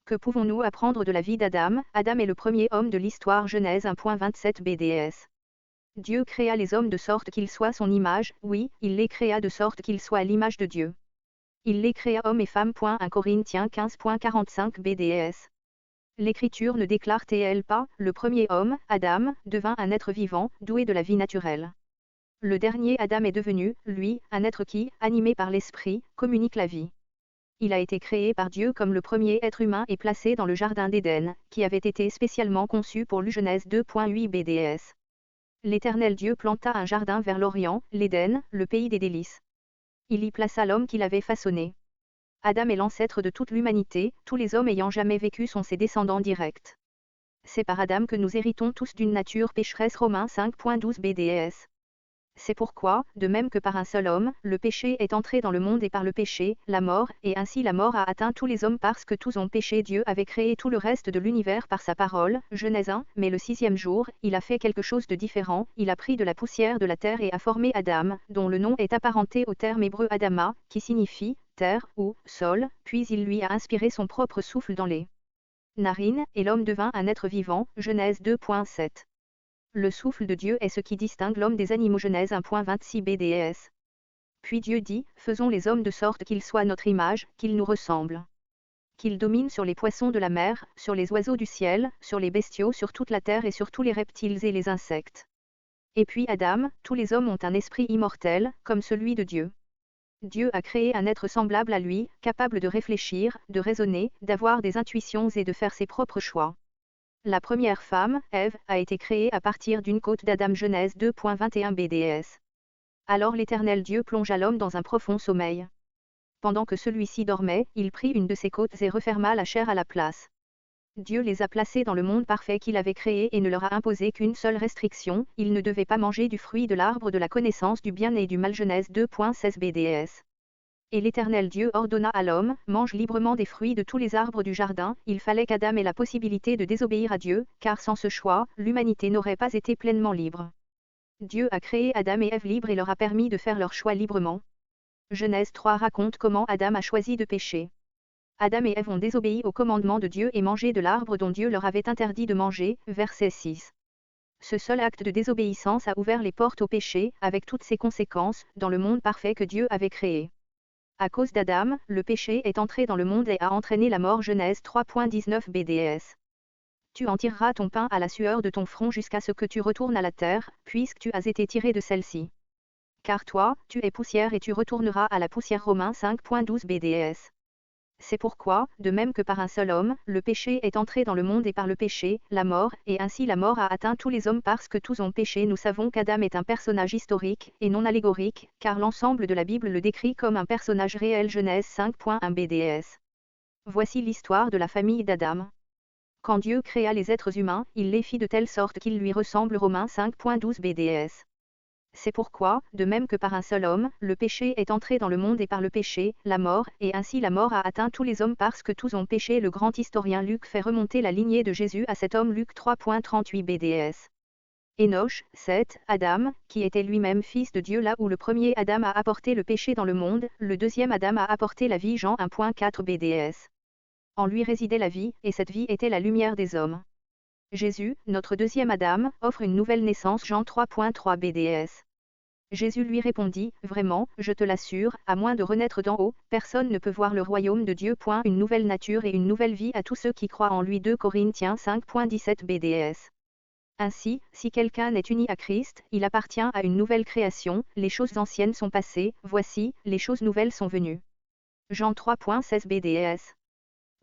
Que pouvons-nous apprendre de la vie d'Adam? Adam est le premier homme de l'histoire. Genèse 1.27 BDS. Dieu créa les hommes de sorte qu'ils soient son image, oui, il les créa de sorte qu'ils soient à l'image de Dieu. Il les créa hommes et femmes. 1 Corinthiens 15.45 BDS. L'Écriture ne déclare-t-elle pas, le premier homme, Adam, devint un être vivant, doué de la vie naturelle. Le dernier Adam est devenu, lui, un être qui, animé par l'Esprit, communique la vie. Il a été créé par Dieu comme le premier être humain et placé dans le jardin d'Éden, qui avait été spécialement conçu pour lui. Genèse 2.8 BDS. L'Éternel Dieu planta un jardin vers l'Orient, l'Éden, le pays des délices. Il y plaça l'homme qu'il avait façonné. Adam est l'ancêtre de toute l'humanité, tous les hommes ayant jamais vécu sont ses descendants directs. C'est par Adam que nous héritons tous d'une nature pécheresse. Romains 5.12 BDS. C'est pourquoi, de même que par un seul homme, le péché est entré dans le monde et par le péché, la mort, et ainsi la mort a atteint tous les hommes parce que tous ont péché. Dieu avait créé tout le reste de l'univers par sa parole, Genèse 1, mais le sixième jour, il a fait quelque chose de différent, il a pris de la poussière de la terre et a formé Adam, dont le nom est apparenté au terme hébreu Adama, qui signifie terre ou sol, puis il lui a inspiré son propre souffle dans les narines, et l'homme devint un être vivant, Genèse 2.7. Le souffle de Dieu est ce qui distingue l'homme des animaux. Genèse 1.26 BDS. Puis Dieu dit, faisons les hommes de sorte qu'ils soient notre image, qu'ils nous ressemblent. Qu'ils dominent sur les poissons de la mer, sur les oiseaux du ciel, sur les bestiaux, sur toute la terre et sur tous les reptiles et les insectes. Et puis Adam, tous les hommes ont un esprit immortel, comme celui de Dieu. Dieu a créé un être semblable à lui, capable de réfléchir, de raisonner, d'avoir des intuitions et de faire ses propres choix. La première femme, Ève, a été créée à partir d'une côte d'Adam. Genèse 2.21 BDS. Alors l'Éternel Dieu plongea l'homme dans un profond sommeil. Pendant que celui-ci dormait, il prit une de ses côtes et referma la chair à la place. Dieu les a placés dans le monde parfait qu'il avait créé et ne leur a imposé qu'une seule restriction, ils ne devaient pas manger du fruit de l'arbre de la connaissance du bien et du mal. Genèse 2.16 BDS. Et l'Éternel Dieu ordonna à l'homme, mange librement des fruits de tous les arbres du jardin. Il fallait qu'Adam ait la possibilité de désobéir à Dieu, car sans ce choix, l'humanité n'aurait pas été pleinement libre. Dieu a créé Adam et Ève libres et leur a permis de faire leur choix librement. Genèse 3 raconte comment Adam a choisi de pécher. Adam et Ève ont désobéi au commandement de Dieu et mangé de l'arbre dont Dieu leur avait interdit de manger, verset 6. Ce seul acte de désobéissance a ouvert les portes au péché, avec toutes ses conséquences, dans le monde parfait que Dieu avait créé. À cause d'Adam, le péché est entré dans le monde et a entraîné la mort. Genèse 3.19 BDS. Tu en tireras ton pain à la sueur de ton front jusqu'à ce que tu retournes à la terre, puisque tu as été tiré de celle-ci. Car toi, tu es poussière et tu retourneras à la poussière. Romains 5.12 BDS. C'est pourquoi, de même que par un seul homme, le péché est entré dans le monde et par le péché, la mort, et ainsi la mort a atteint tous les hommes parce que tous ont péché. Nous savons qu'Adam est un personnage historique, et non allégorique, car l'ensemble de la Bible le décrit comme un personnage réel. Genèse 5.1 BDS. Voici l'histoire de la famille d'Adam. Quand Dieu créa les êtres humains, il les fit de telle sorte qu'ils lui ressemblent. Romains 5.12 BDS. C'est pourquoi, de même que par un seul homme, le péché est entré dans le monde et par le péché, la mort, et ainsi la mort a atteint tous les hommes parce que tous ont péché. Le grand historien Luc fait remonter la lignée de Jésus à cet homme. Luc 3.38 BDS. Enoch, Seth, Adam, qui était lui-même fils de Dieu. Là où le premier Adam a apporté le péché dans le monde, le deuxième Adam a apporté la vie. Jean 1.4 BDS. En lui résidait la vie, et cette vie était la lumière des hommes. Jésus, notre deuxième Adam, offre une nouvelle naissance. Jean 3.3 BDS. Jésus lui répondit, vraiment, je te l'assure, à moins de renaître d'en haut, personne ne peut voir le royaume de Dieu. Une nouvelle nature et une nouvelle vie à tous ceux qui croient en lui. 2 Corinthiens 5.17 BDS. Ainsi, si quelqu'un est uni à Christ, il appartient à une nouvelle création, les choses anciennes sont passées, voici, les choses nouvelles sont venues. Jean 3.16 BDS.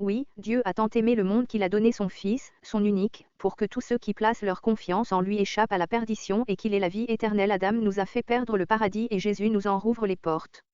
Oui, Dieu a tant aimé le monde qu'il a donné son Fils, son unique, pour que tous ceux qui placent leur confiance en lui échappent à la perdition et qu'il ait la vie éternelle. Adam nous a fait perdre le paradis et Jésus nous en rouvre les portes.